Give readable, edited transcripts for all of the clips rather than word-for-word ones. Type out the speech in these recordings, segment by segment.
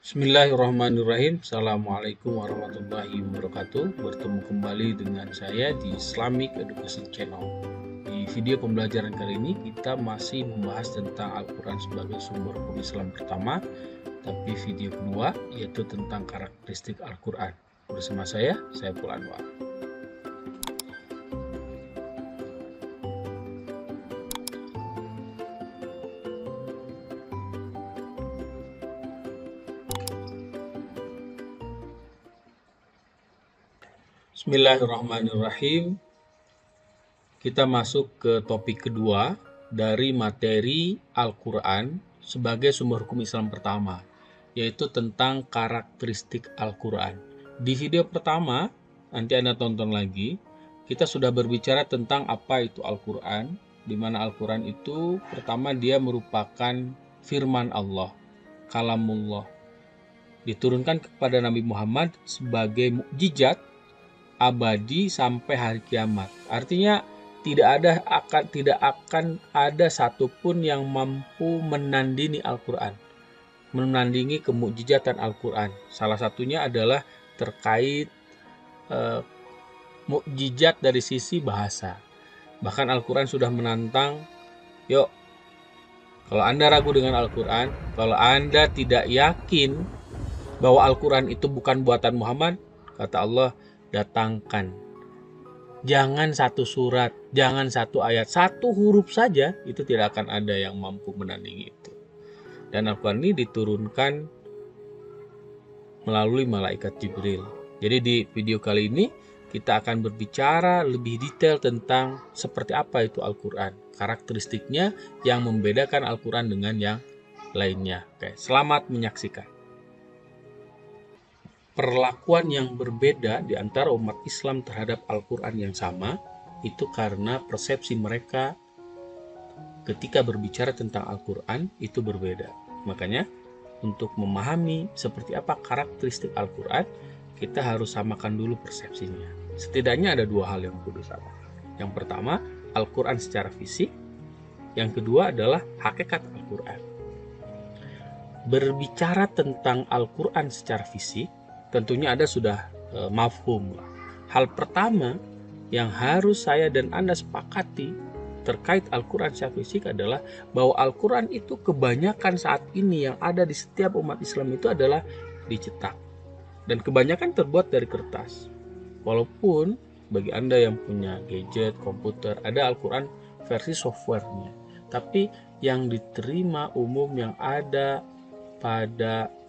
Bismillahirrahmanirrahim. Assalamualaikum warahmatullahi wabarakatuh. Bertemu kembali dengan saya di Islamic Education Channel. Di video pembelajaran kali ini kita masih membahas tentang Al-Quran sebagai sumber hukum Islam pertama, tapi video kedua yaitu tentang karakteristik Al-Quran. Bersama saya Saiful Anwar. Bismillahirrahmanirrahim. Kita masuk ke topik kedua dari materi Al-Quran sebagai sumber hukum Islam pertama, yaitu tentang karakteristik Al-Quran. Di video pertama, nanti Anda tonton lagi, kita sudah berbicara tentang apa itu Al-Quran, di mana Al-Quran itu pertama dia merupakan firman Allah, kalamullah, diturunkan kepada Nabi Muhammad sebagai mukjizat abadi sampai hari kiamat. Artinya tidak akan ada satupun yang mampu menandingi Al-Quran, menandingi kemukjizatan Al-Quran. Salah satunya adalah terkait mukjizat dari sisi bahasa. Bahkan Al-Quran sudah menantang, yuk, kalau Anda ragu dengan Al-Quran, kalau Anda tidak yakin bahwa Al-Quran itu bukan buatan Muhammad, kata Allah, datangkan. Jangan satu surat, jangan satu ayat, satu huruf saja, itu tidak akan ada yang mampu menandingi itu. Dan Al-Quran ini diturunkan melalui malaikat Jibril. Jadi di video kali ini kita akan berbicara lebih detail tentang seperti apa itu Al-Quran, karakteristiknya yang membedakan Al-Quran dengan yang lainnya. Oke, selamat menyaksikan. Perlakuan yang berbeda di antara umat Islam terhadap Al-Quran yang sama itu karena persepsi mereka ketika berbicara tentang Al-Quran itu berbeda. Makanya untuk memahami seperti apa karakteristik Al-Quran, kita harus samakan dulu persepsinya. Setidaknya ada dua hal yang kudu sama. Yang pertama, Al-Quran secara fisik. Yang kedua adalah hakikat Al-Quran. Berbicara tentang Al-Quran secara fisik, tentunya Anda sudah mafhum. Hal pertama yang harus saya dan Anda sepakati terkait Al-Quran secara fisik adalah bahwa Al-Quran itu kebanyakan saat ini yang ada di setiap umat Islam itu adalah dicetak. Dan kebanyakan terbuat dari kertas. Walaupun bagi Anda yang punya gadget, komputer, ada Al-Quran versi softwarenya. Tapi yang diterima umum yang ada pada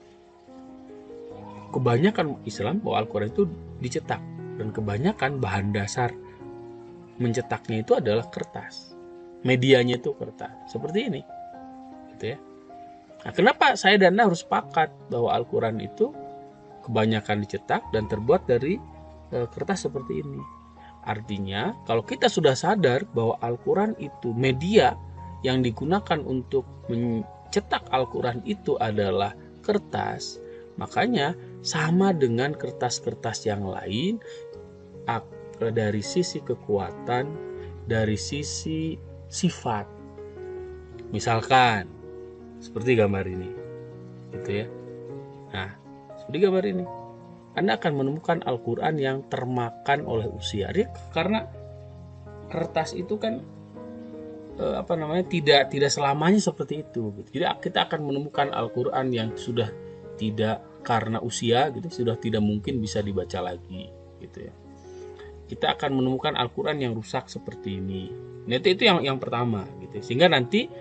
kebanyakan Islam bahwa Al-Quran itu dicetak, dan kebanyakan bahan dasar mencetaknya itu adalah kertas, medianya itu kertas seperti ini, gitu ya. Nah, kenapa saya dan Anda harus sepakat bahwa Al-Quran itu kebanyakan dicetak dan terbuat dari kertas seperti ini? Artinya kalau kita sudah sadar bahwa Al-Quran itu media yang digunakan untuk mencetak Al-Quran itu adalah kertas, makanya sama dengan kertas-kertas yang lain, dari sisi kekuatan, dari sisi sifat. Misalkan seperti gambar ini, gitu ya. Nah, seperti gambar ini, Anda akan menemukan Al-Quran yang termakan oleh usia. Karena kertas itu kan tidak selamanya seperti itu. Jadi kita akan menemukan Al-Quran yang sudah tidak, karena usia gitu, sudah tidak mungkin bisa dibaca lagi, gitu ya. Kita akan menemukan Al-Quran yang rusak seperti ini. Nah, itu yang pertama, gitu. Sehingga nanti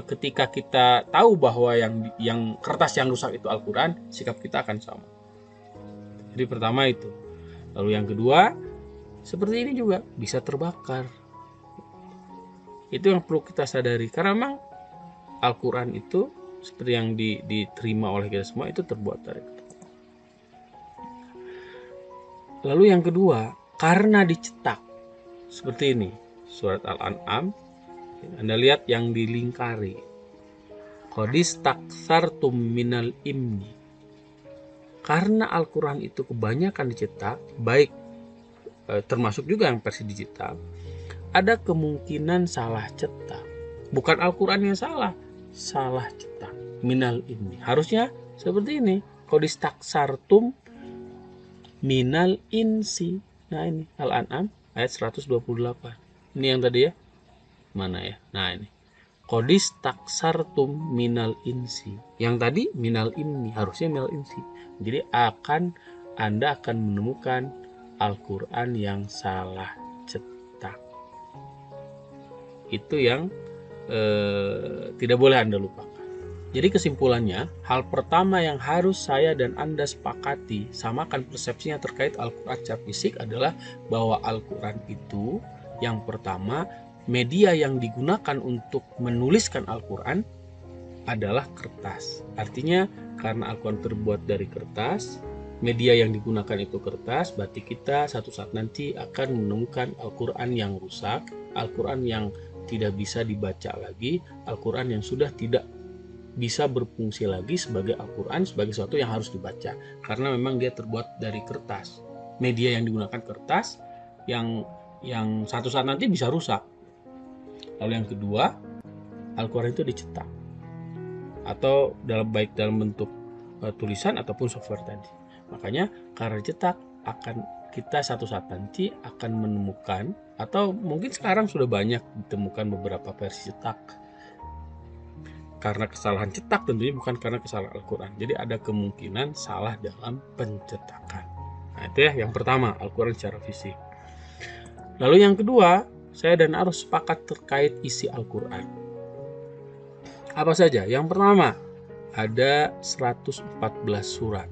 ketika kita tahu bahwa yang kertas yang rusak itu Al-Quran, sikap kita akan sama. Jadi pertama itu. Lalu yang kedua, seperti ini juga bisa terbakar. Itu yang perlu kita sadari, karena memang Al-Quran itu seperti yang diterima oleh kita semua itu terbuat dari kertas. Lalu yang kedua, karena dicetak seperti ini, surat Al-An'am, Anda lihat yang dilingkari, qadis taksartum minal imni. Karena Al-Quran itu kebanyakan dicetak, baik termasuk juga yang versi digital, ada kemungkinan salah cetak. Bukan Al-Quran yang salah cetak, minal imni. Harusnya Seperti ini, qodistaksartum minal insi. Nah ini Al-An'am ayat 128. Ini yang tadi ya. Mana ya? Nah ini. Qodistaksartum minal insi. Yang tadi minal inni, harusnya minal insi. Jadi Anda akan menemukan Al-Quran yang salah cetak. Itu yang tidak boleh Anda lupakan. Jadi kesimpulannya, hal pertama yang harus saya dan Anda sepakati, samakan persepsinya terkait Al-Quran secara fisik adalah bahwa Al-Quran itu yang pertama, media yang digunakan untuk menuliskan Al-Quran adalah kertas. Artinya karena Al-Quran terbuat dari kertas, media yang digunakan itu kertas, berarti kita satu saat nanti akan menemukan Al-Quran yang rusak, Al-Quran yang tidak bisa dibaca lagi, Al-Quran yang sudah tidak bisa berfungsi lagi sebagai Al-Quran, sebagai sesuatu yang harus dibaca. Karena memang dia terbuat dari kertas. Media yang digunakan kertas, yang satu saat nanti bisa rusak. Lalu yang kedua, Al-Quran itu dicetak. Atau baik dalam bentuk tulisan ataupun software tadi. Makanya karena cetak kita satu saat nanti akan menemukan, atau mungkin sekarang sudah banyak ditemukan beberapa versi cetak. Karena kesalahan cetak tentunya bukan karena kesalahan Al-Quran. Jadi ada kemungkinan salah dalam pencetakan. Nah itu ya yang pertama, Al-Quran secara fisik. Lalu yang kedua, saya dan Arus sepakat terkait isi Al-Quran. Apa saja? Yang pertama, ada 114 surat.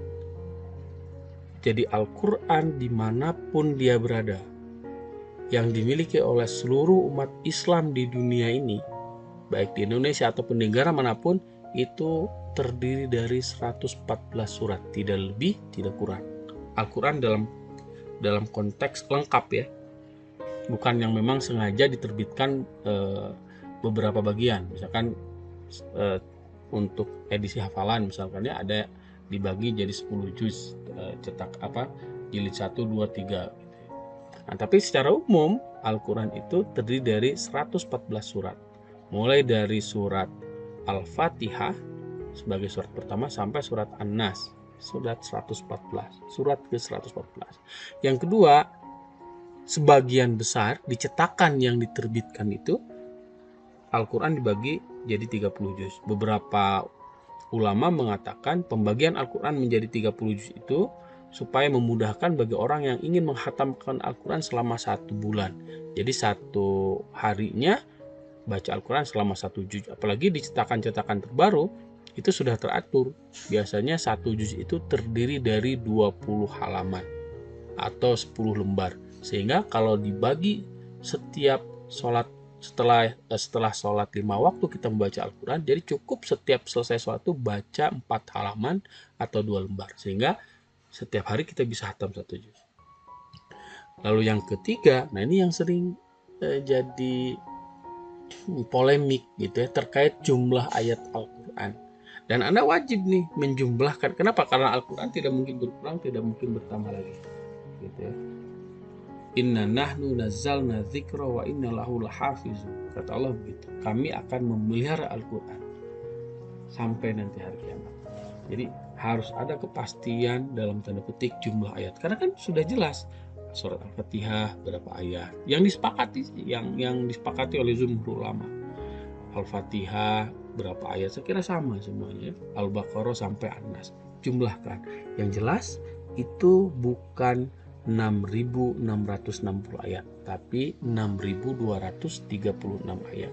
Jadi Al-Quran dimanapun dia berada, yang dimiliki oleh seluruh umat Islam di dunia ini, baik di Indonesia ataupun di negara manapun, itu terdiri dari 114 surat, tidak lebih, tidak kurang. Al-Quran dalam konteks lengkap ya, bukan yang memang sengaja diterbitkan beberapa bagian. Misalkan untuk edisi hafalan misalkan ya, ada dibagi jadi 10 juz, cetak jilid 1, 2, 3. Nah, tapi secara umum Al-Quran itu terdiri dari 114 surat. Mulai dari surat Al-Fatihah sebagai surat pertama sampai surat An-Nas, surat 114, surat ke-114. Yang kedua, sebagian besar dicetakan yang diterbitkan itu Al-Quran dibagi jadi 30 juz. Beberapa ulama mengatakan pembagian Al-Quran menjadi 30 juz itu supaya memudahkan bagi orang yang ingin menghatamkan Al-Quran selama 1 bulan. Jadi satu harinya baca Al-Quran selama 1 juz. Apalagi di cetakan-cetakan terbaru itu sudah teratur. Biasanya 1 juz itu terdiri dari 20 halaman atau 10 lembar. Sehingga kalau dibagi setiap sholat, setelah sholat 5 waktu kita membaca Al-Quran, jadi cukup setiap selesai sholat itu baca 4 halaman atau 2 lembar. Sehingga setiap hari kita bisa hatam 1 juz. Lalu yang ketiga, nah ini yang sering jadi polemik gitu ya, terkait jumlah ayat Al-Quran. Dan Anda wajib nih menjumlahkan. Kenapa? Karena Al-Quran tidak mungkin berkurang, tidak mungkin bertambah lagi. Gitu ya. Inna nahnu nazzalna dzikra wa inna lahu lahafizun. Kata Allah begitu. Kami akan memelihara Al-Quran sampai nanti hari kiamat. Jadi harus ada kepastian dalam tanda petik jumlah ayat. Karena kan sudah jelas surat Al-Fatihah berapa ayat. Yang disepakati oleh jumhur ulama. Al-Fatihah berapa ayat? Saya kira sama semuanya. Al-Baqarah sampai An-Nas. Jumlahkan. Yang jelas itu bukan 6.660 ayat, tapi 6.236 ayat.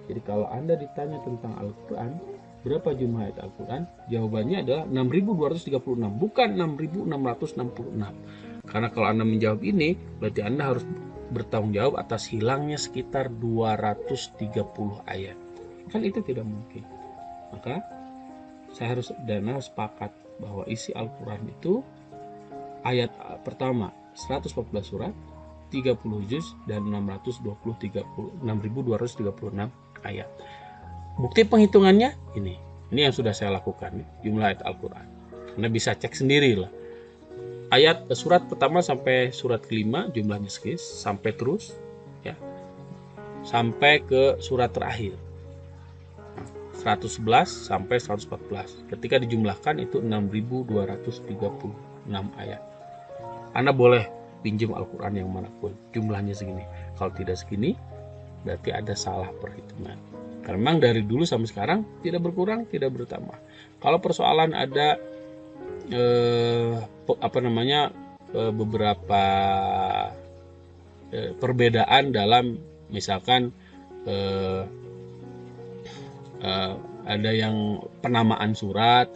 Jadi kalau Anda ditanya tentang Al-Quran, berapa jumlah ayat Al-Quran? Jawabannya adalah 6.236, bukan 6.666. Karena kalau Anda menjawab ini, berarti Anda harus bertanggung jawab atas hilangnya sekitar 230 ayat. Kan itu tidak mungkin. Maka saya harus sepakat bahwa isi Al-Quran itu ayat pertama 114 surat, 30 juz, dan 6.236 ayat. Bukti penghitungannya ini yang sudah saya lakukan, jumlah ayat Al-Quran. Anda bisa cek sendiri lah. Ayat surat pertama sampai surat kelima jumlahnya sekian, sampai terus ya, sampai ke surat terakhir. 111 sampai 114. Ketika dijumlahkan itu 6.236 ayat. Anda boleh pinjam Al-Quran yang manapun, jumlahnya segini. Kalau tidak segini, berarti ada salah perhitungan. Karena memang dari dulu sampai sekarang tidak berkurang, tidak bertambah. Kalau persoalan ada beberapa perbedaan dalam misalkan ada yang penamaan surat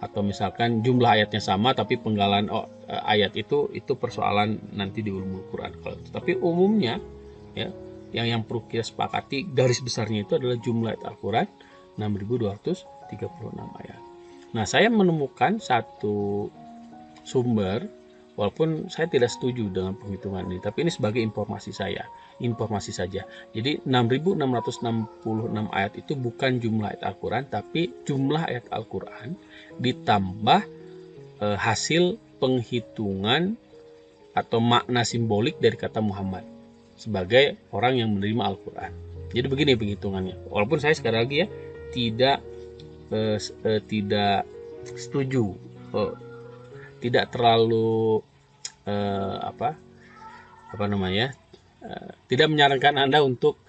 atau misalkan jumlah ayatnya sama tapi penggalan ayat itu persoalan nanti di ulumul Quran. Tapi umumnya ya yang perlu kita sepakati garis besarnya itu adalah jumlah ayat Al-Quran 6.236 ayat. Nah, saya menemukan satu sumber, walaupun saya tidak setuju dengan penghitungan ini, tapi ini sebagai informasi saja. Jadi 6.666 ayat itu bukan jumlah ayat Al-Quran, tapi jumlah ayat Al-Quran ditambah hasil penghitungan atau makna simbolik dari kata Muhammad sebagai orang yang menerima Al-Quran. Jadi begini penghitungannya. Walaupun saya sekali lagi ya tidak setuju, tidak terlalu tidak menyarankan Anda untuk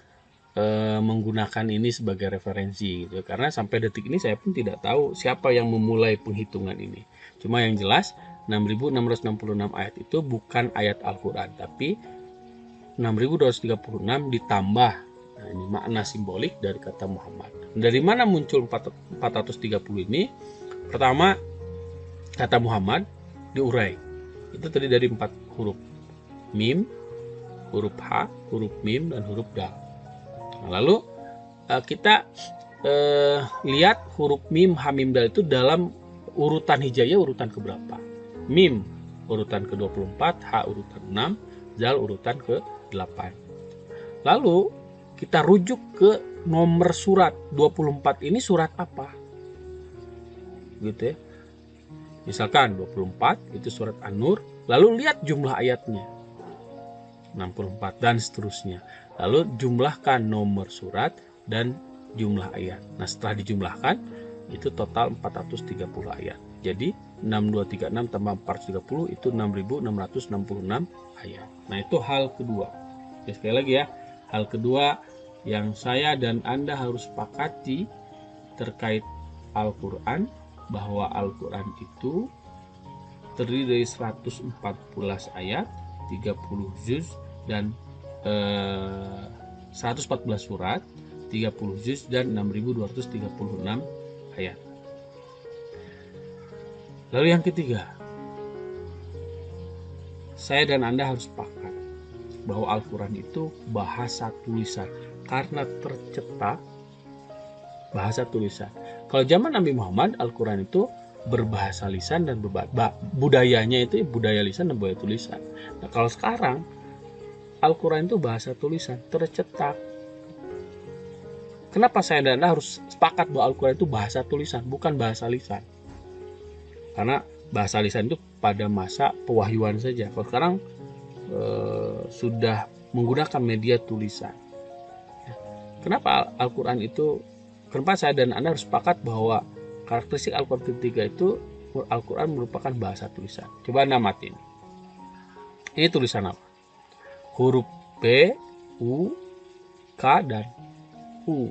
menggunakan ini sebagai referensi gitu. Karena sampai detik ini saya pun tidak tahu siapa yang memulai penghitungan ini. Cuma yang jelas 6.666 ayat itu bukan ayat Al-Quran, tapi 6.236 ditambah. Nah, ini makna simbolik dari kata Muhammad. Dari mana muncul 430 ini? Pertama, kata Muhammad diurai. Itu tadi dari 4 huruf. Mim, huruf H, huruf Mim, dan huruf Dal. Nah, lalu kita lihat huruf Mim, Ha, Mim, Dal itu dalam urutan hijaiyah urutan keberapa? Mim urutan ke-24, H urutan 6, Zal urutan ke-8. Lalu kita rujuk ke nomor surat 24 ini surat apa? Gitu ya. Misalkan 24 itu surat An-Nur, lalu lihat jumlah ayatnya 64 dan seterusnya. Lalu jumlahkan nomor surat dan jumlah ayat. Nah, setelah dijumlahkan itu total 430 ayat. Jadi 6236 tambah 430 itu 6.666 ayat. Nah, itu hal kedua. Oke, sekali lagi ya. Hal kedua yang saya dan Anda harus sepakati terkait Al-Quran, bahwa Al-Quran itu terdiri dari 114 ayat, 30 juz, dan 114 surat, 30 juz, dan 6.236 ayat. Lalu yang ketiga, saya dan Anda harus sepakat bahwa Al-Quran itu bahasa tulisan karena tercetak bahasa tulisan. Kalau zaman Nabi Muhammad, Al-Quran itu berbahasa lisan dan budayanya itu budaya lisan dan budaya tulisan. Nah, kalau sekarang Al-Quran itu bahasa tulisan tercetak. Kenapa saya dan Anda harus sepakat bahwa Al-Quran itu bahasa tulisan, bukan bahasa lisan? Karena bahasa lisan itu pada masa pewahyuan saja. Kalau sekarang sudah menggunakan media tulisan. Kenapa Al-Quran itu? Kenapa saya dan Anda harus sepakat bahwa karakteristik Al-Quran ketiga itu Al-Quran merupakan bahasa tulisan? Coba Anda amatin. Ini tulisan apa? Huruf P, U, K, dan U.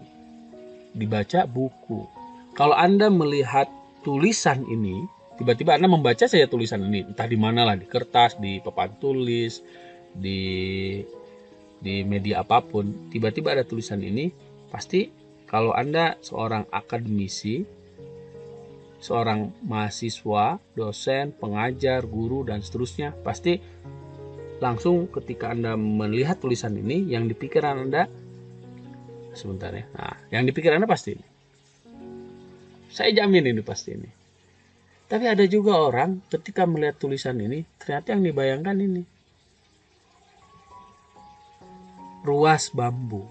Dibaca buku. Kalau Anda melihat tulisan ini, tiba-tiba Anda membaca saja tulisan ini, entah di mana lah, di kertas, di papan tulis, di media apapun, tiba-tiba ada tulisan ini, pasti kalau Anda seorang akademisi, seorang mahasiswa, dosen, pengajar, guru, dan seterusnya, pasti langsung ketika Anda melihat tulisan ini, yang di pikiran Anda, sebentar ya, nah, yang di pikiran Anda pasti ini. Saya jamin ini pasti ini. Tapi ada juga orang ketika melihat tulisan ini, ternyata yang dibayangkan ini. Ruas bambu.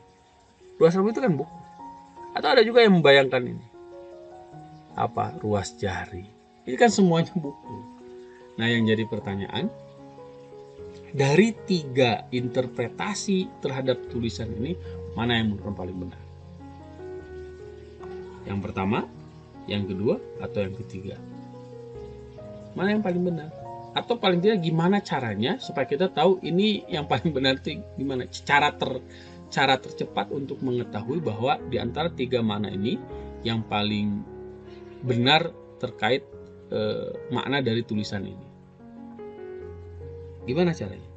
Ruas bambu itu kan buku. Atau ada juga yang membayangkan ini. Apa? Ruas jari. Ini kan semuanya buku. Nah, yang jadi pertanyaan, dari 3 interpretasi terhadap tulisan ini, mana yang menurut paling benar? Yang pertama, yang kedua, atau yang ketiga? Mana yang paling benar? Atau paling tidak gimana caranya supaya kita tahu ini yang paling benar itu gimana? Cara tercepat untuk mengetahui bahwa di antara tiga makna ini yang paling benar terkait makna dari tulisan ini. Gimana caranya?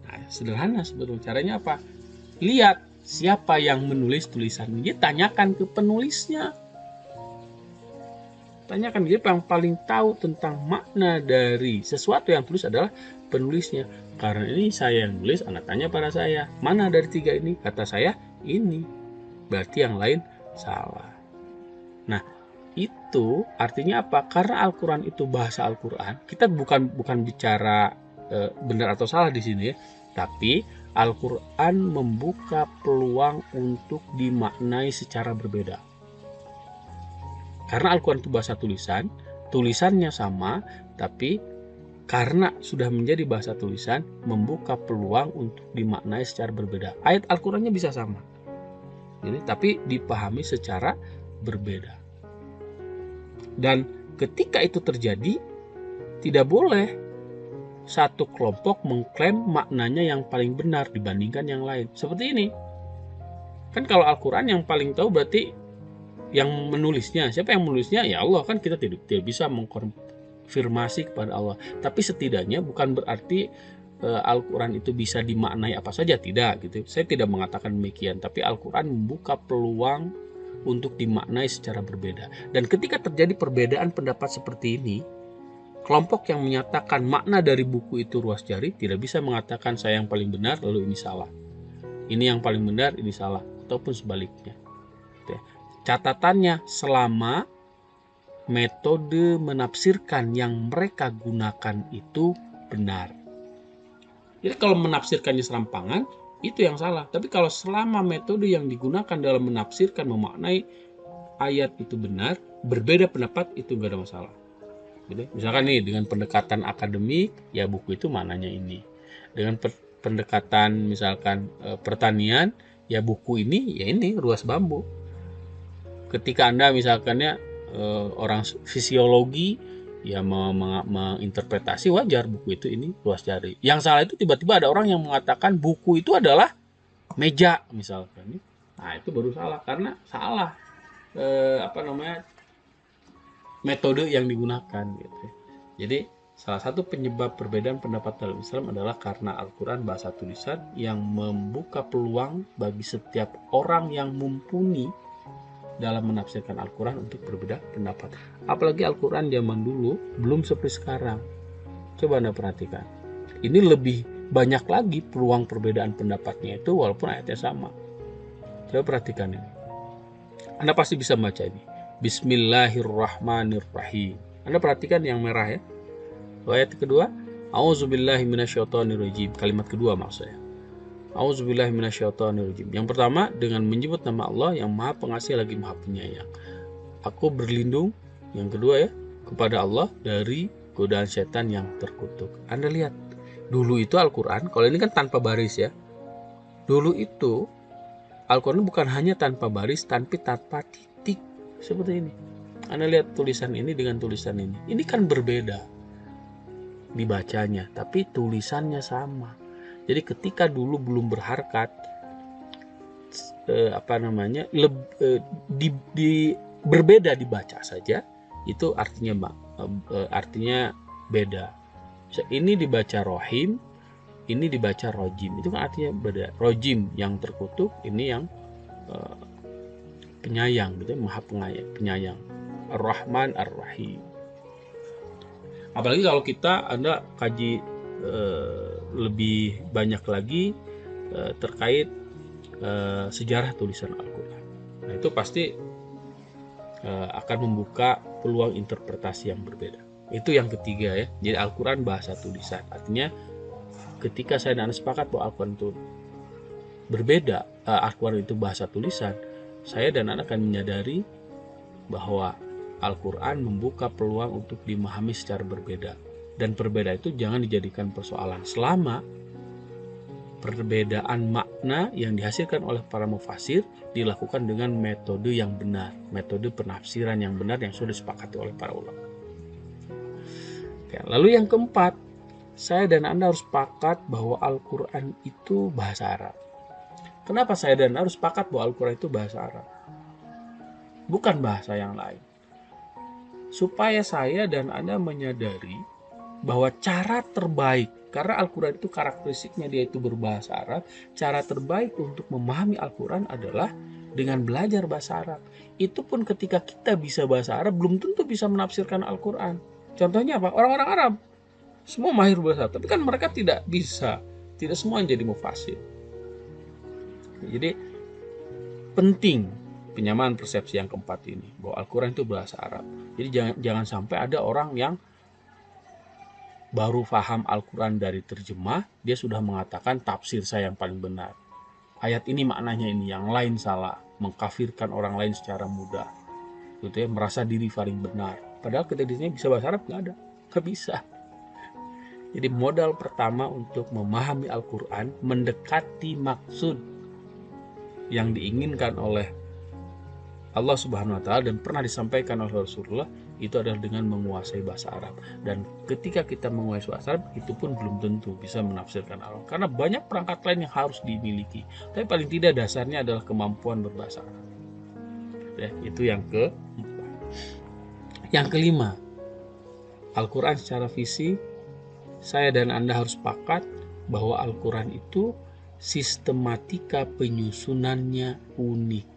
Nah, sederhana sebetulnya. Caranya apa? Lihat siapa yang menulis tulisan ini, tanyakan ke penulisnya. Tanyakan, dia yang paling tahu tentang makna dari sesuatu yang tulis adalah penulisnya. Karena ini saya yang nulis, Anda tanya pada saya, mana dari tiga ini? Kata saya, ini. Berarti yang lain salah. Nah, itu artinya apa? Karena Al-Quran itu bahasa Al-Quran, kita bukan bicara benar atau salah di sini ya, tapi Al-Quran membuka peluang untuk dimaknai secara berbeda. Karena Al-Quran itu bahasa tulisan, tulisannya sama, tapi karena sudah menjadi bahasa tulisan, membuka peluang untuk dimaknai secara berbeda. Ayat Al-Qurannya bisa sama, tapi dipahami secara berbeda. Dan ketika itu terjadi, tidak boleh satu kelompok mengklaim maknanya yang paling benar dibandingkan yang lain. Seperti ini. Kan kalau Al-Quran yang paling tahu berarti yang menulisnya. Siapa yang menulisnya? Ya Allah, kan kita tidak bisa mengkonfirmasi kepada Allah. Tapi setidaknya bukan berarti Al-Quran itu bisa dimaknai apa saja, tidak gitu. Saya tidak mengatakan demikian, tapi Al-Quran membuka peluang untuk dimaknai secara berbeda. Dan ketika terjadi perbedaan pendapat seperti ini, kelompok yang menyatakan makna dari buku itu ruas jari tidak bisa mengatakan saya yang paling benar lalu ini salah. Ini yang paling benar, ini salah, ataupun sebaliknya. Catatannya, selama metode menafsirkan yang mereka gunakan itu benar. Jadi kalau menafsirkannya serampangan, itu yang salah. Tapi kalau selama metode yang digunakan dalam menafsirkan, memaknai ayat itu benar, berbeda pendapat, itu nggak ada masalah. Jadi, misalkan nih, dengan pendekatan akademik, ya buku itu maknanya ini. Dengan pendekatan misalkan pertanian, ya buku ini, ya ini, ruas bambu. Ketika Anda misalkannya orang fisiologi, ya menginterpretasi, wajar buku itu ini ruas jari. Yang salah itu tiba-tiba ada orang yang mengatakan buku itu adalah meja misalkan. Nah, itu baru salah karena salah metode yang digunakan gitu. Jadi salah satu penyebab perbedaan pendapat dalam Islam adalah karena Al-Quran bahasa tulisan yang membuka peluang bagi setiap orang yang mumpuni dalam menafsirkan Al-Quran untuk berbeda pendapat. Apalagi Al-Quran zaman dulu belum seperti sekarang. Coba Anda perhatikan. Ini lebih banyak lagi peluang perbedaan pendapatnya itu walaupun ayatnya sama. Coba perhatikan ini. Anda pasti bisa baca ini. Bismillahirrahmanirrahim. Anda perhatikan yang merah ya. Ayat kedua, A'udzubillahi minasyaitonirrajim. Kalimat kedua maksudnya. A'udzubillahi minasyaitonirrajim. Yang pertama, dengan menyebut nama Allah yang Maha Pengasih lagi Maha Penyayang. Aku berlindung, yang kedua ya, kepada Allah dari godaan setan yang terkutuk. Anda lihat, dulu itu Al-Quran, kalau ini kan tanpa baris ya. Dulu itu Al-Quran bukan hanya tanpa baris, tapi tanpa titik seperti ini. Anda lihat tulisan ini dengan tulisan ini. Ini kan berbeda dibacanya, tapi tulisannya sama. Jadi ketika dulu belum berharkat, berbeda dibaca saja, itu artinya beda. Ini dibaca rohim, ini dibaca rojim, itu kan artinya beda. Rojim yang terkutuk, ini yang penyayang, gitu, Maha Penyayang. Ar-Rahman Ar-Rahim. Apalagi kalau Anda kaji lebih banyak lagi terkait sejarah tulisan Al-Quran. Nah, itu pasti akan membuka peluang interpretasi yang berbeda. Itu yang ketiga ya. Jadi Al-Quran bahasa tulisan. Artinya ketika saya dan Anda sepakat bahwa Al-Quran itu berbeda, Al-Quran itu bahasa tulisan, saya dan Anda akan menyadari bahwa Al-Quran membuka peluang untuk dimahami secara berbeda. Dan berbeda itu jangan dijadikan persoalan selama perbedaan makna yang dihasilkan oleh para mufasir dilakukan dengan metode yang benar, metode penafsiran yang benar yang sudah disepakati oleh para ulama. Oke, lalu yang keempat, saya dan Anda harus sepakat bahwa Al-Quran itu bahasa Arab. Kenapa saya dan Anda harus sepakat bahwa Al-Quran itu bahasa Arab? Bukan bahasa yang lain. Supaya saya dan Anda menyadari bahwa cara terbaik, karena Al-Quran itu karakteristiknya dia itu berbahasa Arab, cara terbaik untuk memahami Al-Quran adalah dengan belajar bahasa Arab. Itu pun ketika kita bisa bahasa Arab, belum tentu bisa menafsirkan Al-Quran. Contohnya apa? Orang-orang Arab, semua mahir bahasa Arab, tapi kan mereka tidak bisa, tidak semua yang jadi mufasir. Jadi penting penyamaan persepsi yang keempat ini, bahwa Al-Quran itu bahasa Arab. Jadi jangan sampai ada orang yang baru paham Al-Quran dari terjemah, dia sudah mengatakan tafsir saya yang paling benar. Ayat ini maknanya ini, yang lain salah, mengkafirkan orang lain secara mudah. Gitu ya, merasa diri paling benar. Padahal ketika di sini bisa bahasa Arab nggak ada, nggak bisa. Jadi modal pertama untuk memahami Al-Quran, mendekati maksud yang diinginkan oleh Allah Subhanahu wa Ta'ala dan pernah disampaikan oleh Rasulullah, itu adalah dengan menguasai bahasa Arab. Dan ketika kita menguasai bahasa Arab, itu pun belum tentu bisa menafsirkan Al-Quran, karena banyak perangkat lain yang harus dimiliki. Tapi paling tidak dasarnya adalah kemampuan berbahasa Arab. Ya, itu yang keempat. Yang kelima, Al-Quran secara visi, saya dan Anda harus sepakat bahwa Al-Quran itu sistematika penyusunannya unik.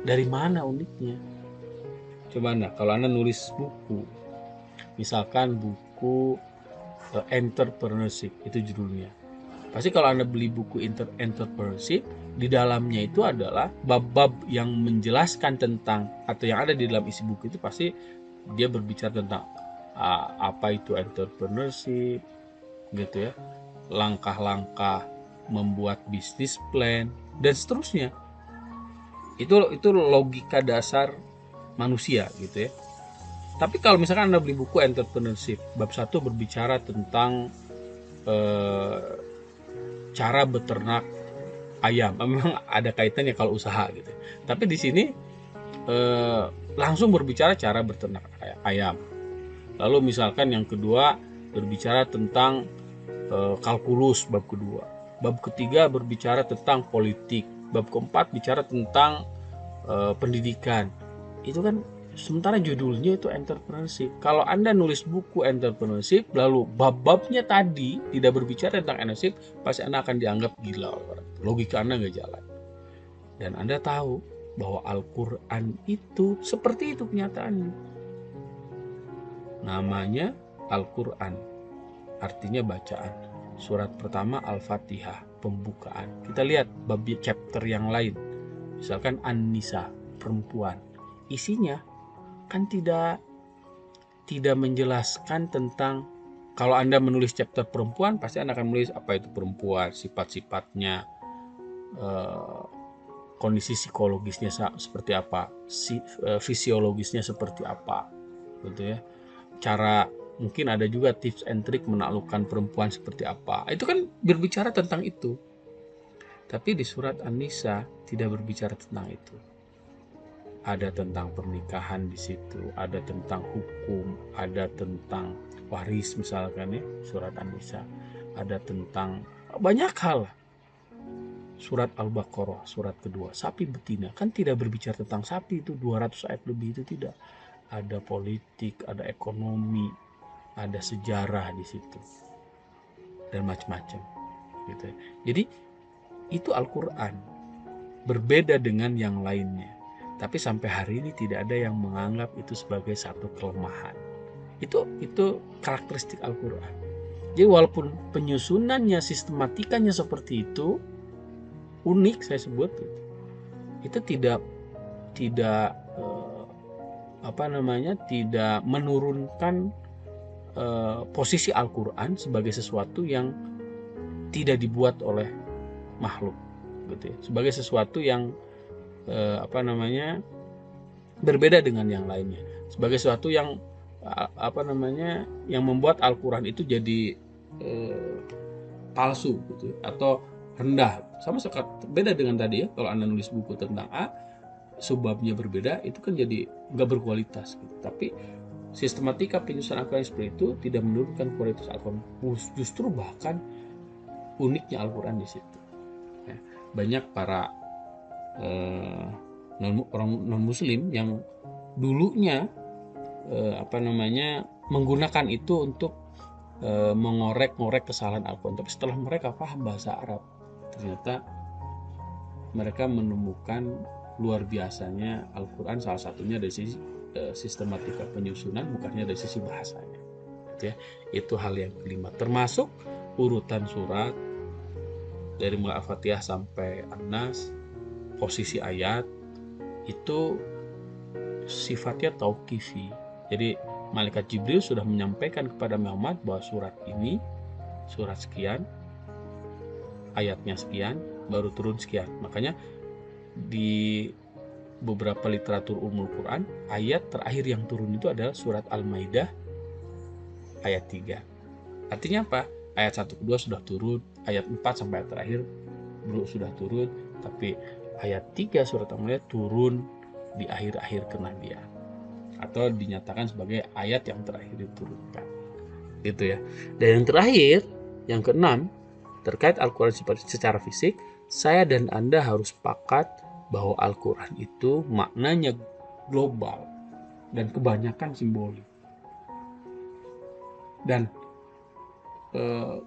Dari mana uniknya? Coba Anda, kalau Anda nulis buku, misalkan buku entrepreneurship, itu judulnya. Pasti kalau Anda beli buku entrepreneurship, di dalamnya itu adalah bab-bab yang menjelaskan tentang, atau yang ada di dalam isi buku itu pasti dia berbicara tentang apa itu entrepreneurship, gitu ya, langkah-langkah membuat bisnis plan, dan seterusnya. Itu logika dasar manusia gitu ya. Tapi kalau misalkan Anda beli buku entrepreneurship, bab 1 berbicara tentang cara beternak ayam. Memang ada kaitannya kalau usaha gitu. Tapi di sini langsung berbicara cara beternak ayam. Lalu misalkan yang kedua berbicara tentang kalkulus, bab kedua. Bab ketiga berbicara tentang politik. Bab keempat bicara tentang pendidikan. Itu kan sementara judulnya itu entrepreneurship. Kalau Anda nulis buku entrepreneurship lalu bab-babnya tadi tidak berbicara tentang entrepreneurship, pasti Anda akan dianggap gila. Logika Anda nggak jalan. Dan Anda tahu bahwa Al-Quran itu seperti itu kenyataannya. Namanya Al-Quran, artinya bacaan. Surat pertama Al-Fatihah, pembukaan. Kita lihat bab chapter yang lain, misalkan An-Nisa, perempuan. Isinya kan tidak menjelaskan tentang, kalau Anda menulis chapter perempuan, pasti Anda akan menulis apa itu perempuan, sifat-sifatnya, kondisi psikologisnya seperti apa, fisiologisnya seperti apa, gitu ya. Cara, mungkin ada juga tips and trick menaklukkan perempuan seperti apa. Itu kan berbicara tentang itu. Tapi di surat An-Nisa tidak berbicara tentang itu. Ada tentang pernikahan di situ, ada tentang hukum, ada tentang waris misalkan ya, surat An-Nisa. Ada tentang banyak hal. Surat Al-Baqarah, surat kedua, sapi betina, kan tidak berbicara tentang sapi, itu 200 ayat lebih, itu tidak. Ada politik, ada ekonomi, ada sejarah di situ, dan macam-macam gitu. Jadi itu Al-Quran, berbeda dengan yang lainnya. Tapi sampai hari ini tidak ada yang menganggap itu sebagai satu kelemahan. Itu karakteristik Al-Quran. Jadi walaupun penyusunannya, sistematikanya seperti itu, unik saya sebut, itu tidak tidak menurunkan posisi Al-Quran sebagai sesuatu yang tidak dibuat oleh makhluk, gitu ya. Sebagai sesuatu yang berbeda dengan yang lainnya, sebagai sesuatu yang yang membuat Al-Quran itu jadi palsu, gitu, atau rendah, sama sekali beda dengan tadi ya. Kalau Anda nulis buku tentang A, subbabnya berbeda, itu kan jadi nggak berkualitas gitu. Tapi sistematika penyusunan Al-Quran seperti itu tidak menurunkan kualitas Al-Quran, justru bahkan uniknya Al-Quran di situ. Ya, banyak para orang non Muslim yang dulunya menggunakan itu untuk mengorek-ngorek kesalahan Al-Quran, tapi setelah mereka paham bahasa Arab, ternyata mereka menemukan luar biasanya Al-Quran, salah satunya dari sisi sistematika penyusunan, bukannya dari sisi bahasanya. Ya, itu hal yang kelima, termasuk urutan surat dari mulai Al-Fatihah sampai An-Nas, posisi ayat itu sifatnya tauqifi. Jadi malaikat Jibril sudah menyampaikan kepada Muhammad bahwa surat ini surat sekian, ayatnya sekian, baru turun sekian. Makanya di beberapa literatur Ummul Quran, ayat terakhir yang turun itu adalah surat Al-Maidah ayat 3. Artinya apa? Ayat 1 kedua sudah turun, ayat 4 sampai ayat terakhir sudah turun, tapi ayat 3 surat Al-Maidah turun di akhir-akhir kenabian, atau dinyatakan sebagai ayat yang terakhir diturunkan. Gitu ya. Dan yang terakhir, yang keenam, terkait Al-Quran secara fisik, saya dan Anda harus sepakat bahwa Al-Quran itu maknanya global dan kebanyakan simbolik. Dan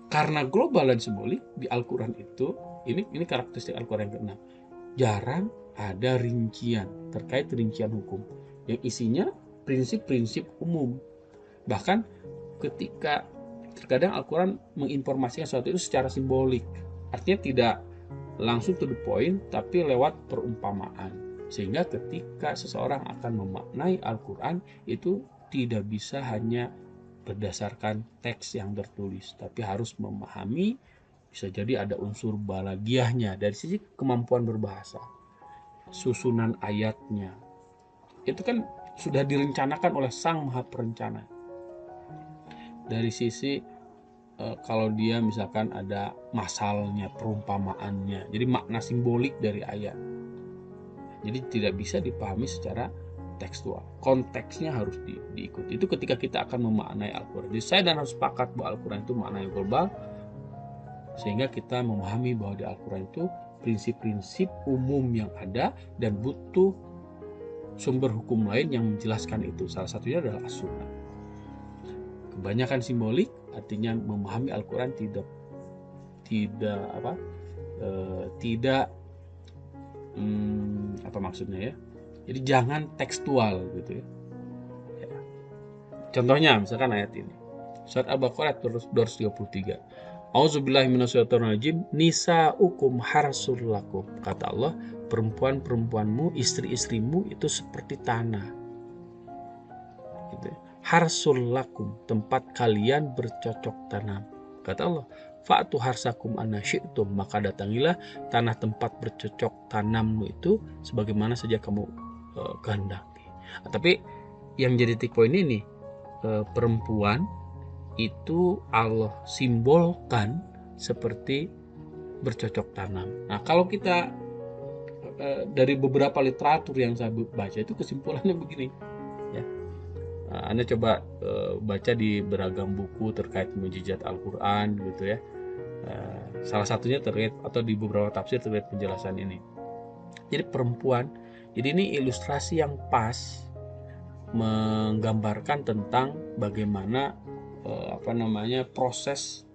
karena global dan simbolik di Al-Quran itu, ini karakteristik Al-Quran yang keenam, jarang ada rincian terkait rincian hukum yang isinya prinsip-prinsip umum. Bahkan ketika terkadang Al-Quran menginformasikan sesuatu itu secara simbolik, artinya tidak langsung to the point, tapi lewat perumpamaan, sehingga ketika seseorang akan memaknai Al-Quran itu tidak bisa hanya berdasarkan teks yang tertulis, tapi harus memahami, bisa jadi ada unsur balagiahnya dari sisi kemampuan berbahasa, susunan ayatnya, itu kan sudah direncanakan oleh Sang Maha Perencana. Dari sisi kalau dia misalkan ada masalnya, perumpamaannya, jadi makna simbolik dari ayat, jadi tidak bisa dipahami secara tekstual, konteksnya harus diikuti. Itu ketika kita akan memaknai Al-Quran. Jadi saya dan harus sepakat bahwa Al-Quran itu maknanya global, sehingga kita memahami bahwa di Al-Quran itu prinsip-prinsip umum yang ada dan butuh sumber hukum lain yang menjelaskan itu. Salah satunya adalah As-Sunnah. Kebanyakan simbolik artinya memahami Al-Quran tidak apa maksudnya ya. Jadi jangan tekstual gitu ya. Contohnya misalkan ayat ini. Surat Al-Baqarah 233. Auzubillahi minasyaitonirrajim, nisa'ukum harsul lakum. Kata Allah, perempuan-perempuanmu, istri-istrimu itu seperti tanah. Gitu ya. Harsul lakum, tempat kalian bercocok tanam. Kata Allah, fa'tu harsakum anna syi'tum, maka datangilah tanah tempat bercocok tanammu itu sebagaimana saja kamu kehendaki. Tapi yang jadi titik poin ini, perempuan itu Allah simbolkan seperti bercocok tanam. Nah, kalau kita dari beberapa literatur yang saya baca itu kesimpulannya begini ya. Anda coba baca di beragam buku terkait mukjizat Al-Quran gitu ya. Salah satunya terkait, atau di beberapa tafsir terkait penjelasan ini. Jadi perempuan, jadi ini ilustrasi yang pas menggambarkan tentang bagaimana proses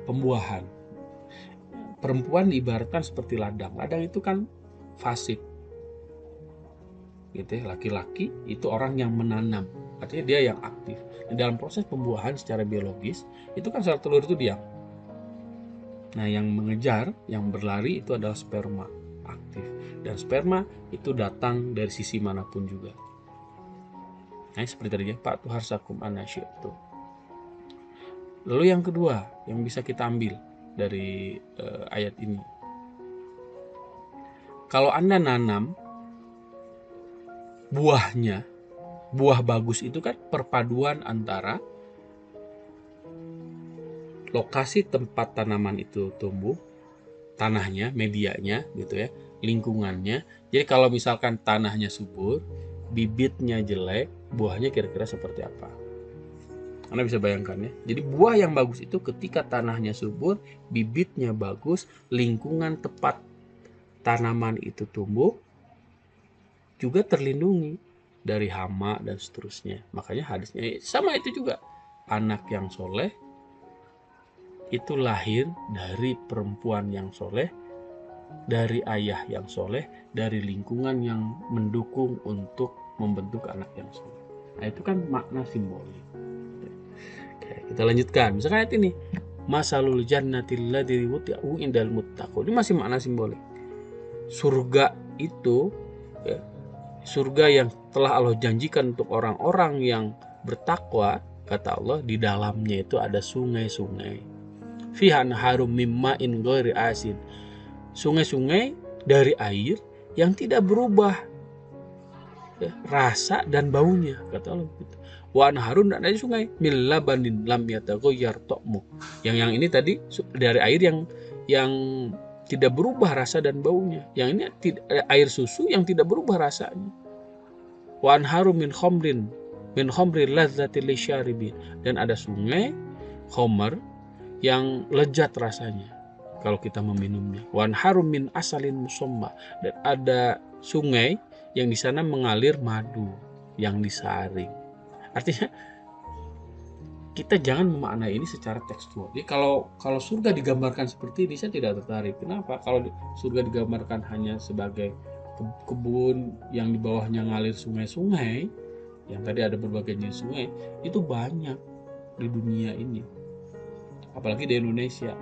pembuahan. Perempuan diibaratkan seperti ladang. Ladang itu kan fasik, gitu ya. Laki-laki itu orang yang menanam, artinya dia yang aktif. Nah, dalam proses pembuahan secara biologis itu kan sel telur itu diam. Nah, yang mengejar, yang berlari itu adalah sperma aktif, dan sperma itu datang dari sisi manapun juga. Nah, seperti tadi ya, Pak Tuharsakum anasyi'tu. Lalu yang kedua yang bisa kita ambil dari ayat ini, kalau Anda nanam buahnya, buah bagus itu kan perpaduan antara lokasi tempat tanaman itu tumbuh, tanahnya, medianya gitu ya, lingkungannya. Jadi kalau misalkan tanahnya subur, bibitnya jelek, buahnya kira-kira seperti apa? Anda bisa bayangkan ya. Jadi buah yang bagus itu ketika tanahnya subur, bibitnya bagus, lingkungan tepat tanaman itu tumbuh, juga terlindungi dari hama dan seterusnya. Makanya hadisnya sama itu juga. Anak yang soleh itu lahir dari perempuan yang soleh, dari ayah yang soleh, dari lingkungan yang mendukung untuk membentuk anak yang soleh. Nah itu kan makna simbolik. Oke, kita lanjutkan. Misalkan ayat ini, masalul jannatil ladzii wudi'u indal muttaqun. Ini masih makna simbolik. Surga itu ya, surga yang telah Allah janjikan untuk orang-orang yang bertakwa, kata Allah, di dalamnya itu ada sungai-sungai. Fihan harum mimma'in ghairi asin. Sungai-sungai dari air yang tidak berubah ya, rasa dan baunya, kata Allah gitu. Wa anharun, dan ada sungai min labanin lam yataghayyar ta'mu. Yang ini tadi dari air yang tidak berubah rasa dan baunya. Yang ini air susu yang tidak berubah rasanya. Wa anharum min khamrin lazzatil lisyaribin. Dan ada sungai khamr yang lezat rasanya kalau kita meminumnya. Wa anharum min asalin musamma. Dan ada sungai yang di sana mengalir madu yang disaring. Artinya kita jangan memaknai ini secara tekstual. Jadi kalau surga digambarkan seperti ini, saya tidak tertarik. Kenapa? Kalau surga digambarkan hanya sebagai kebun yang di bawahnya ngalir sungai-sungai, yang tadi ada berbagai jenis sungai, itu banyak di dunia ini. Apalagi di Indonesia,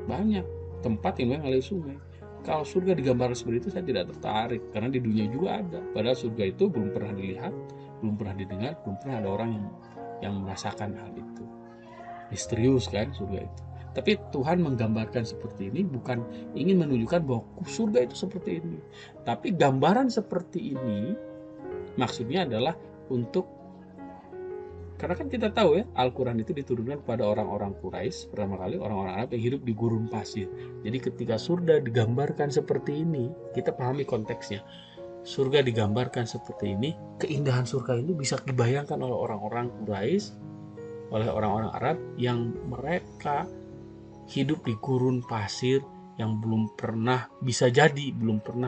banyak tempat yang ngalir sungai. Kalau surga digambarkan seperti itu, saya tidak tertarik, karena di dunia juga ada. Padahal surga itu belum pernah dilihat, belum pernah didengar, belum pernah ada orang yang merasakan hal itu. Misterius kan surga itu. Tapi Tuhan menggambarkan seperti ini bukan ingin menunjukkan bahwa surga itu seperti ini. Tapi gambaran seperti ini maksudnya adalah untuk, karena kan kita tahu ya, Al-Quran itu diturunkan kepada orang-orang Quraisy, pertama kali orang-orang Arab yang hidup di gurun pasir. Jadi ketika surga digambarkan seperti ini, kita pahami konteksnya. Surga digambarkan seperti ini, keindahan surga ini bisa dibayangkan oleh orang-orang Quraisy, oleh orang-orang Arab yang mereka hidup di gurun pasir yang belum pernah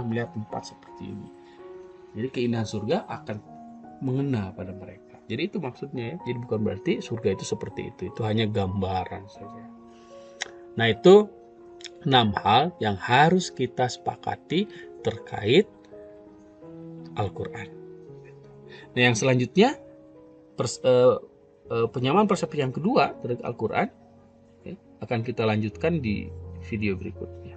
melihat tempat seperti ini. Jadi keindahan surga akan mengena pada mereka. Jadi itu maksudnya ya. Jadi bukan berarti surga itu seperti itu. Itu hanya gambaran saja. Nah itu 6 hal yang harus kita sepakati terkait Al-Quran. Nah yang selanjutnya penyamaan persepsi yang kedua terkait Al-Quran akan kita lanjutkan di video berikutnya.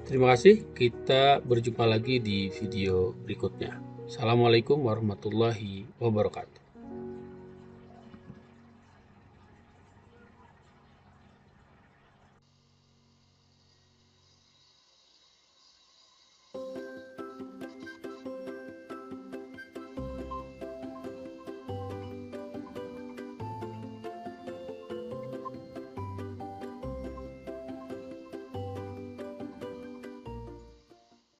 Terima kasih, kita berjumpa lagi di video berikutnya. Assalamualaikum warahmatullahi wabarakatuh.